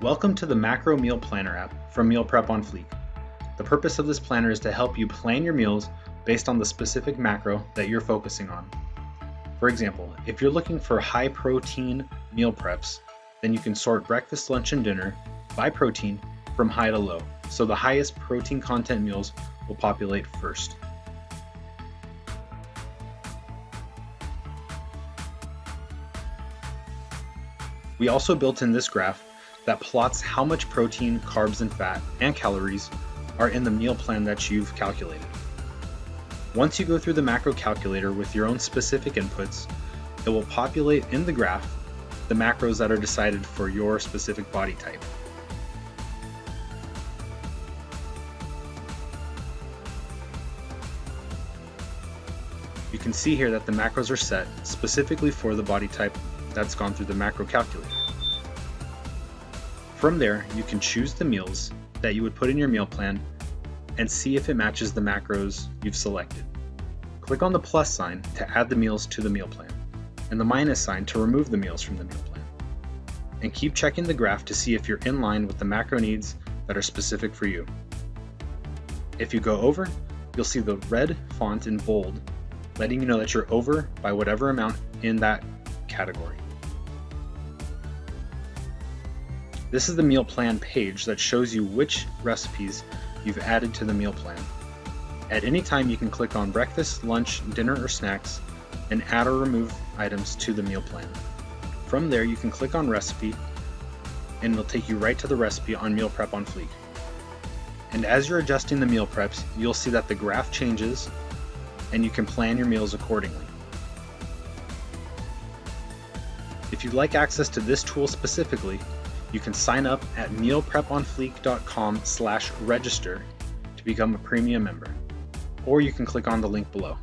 Welcome to the Macro Meal Planner app from Meal Prep on Fleek. The purpose of this planner is to help you plan your meals based on the specific macro that you're focusing on. For example, if you're looking for high protein meal preps, then you can sort breakfast, lunch, and dinner by protein from high to low, so the highest protein content meals will populate first. We also built in this graph that plots how much protein, carbs, and fat, and calories are in the meal plan that you've calculated. Once you go through the macro calculator with your own specific inputs, it will populate in the graph the macros that are decided for your specific body type. You can see here that the macros are set specifically for the body type that's gone through the macro calculator. From there, you can choose the meals that you would put in your meal plan and see if it matches the macros you've selected. Click on the plus sign to add the meals to the meal plan, and the minus sign to remove the meals from the meal plan. And keep checking the graph to see if you're in line with the macro needs that are specific for you. If you go over, you'll see the red font in bold, letting you know that you're over by whatever amount in that category. This is the meal plan page that shows you which recipes you've added to the meal plan. At any time, you can click on breakfast, lunch, dinner, or snacks and add or remove items to the meal plan. From there, you can click on recipe and it'll take you right to the recipe on Meal Prep on Fleek. And as you're adjusting the meal preps, you'll see that the graph changes and you can plan your meals accordingly. If you'd like access to this tool specifically, you can sign up at mealpreponfleek.com/register to become a premium member, or you can click on the link below.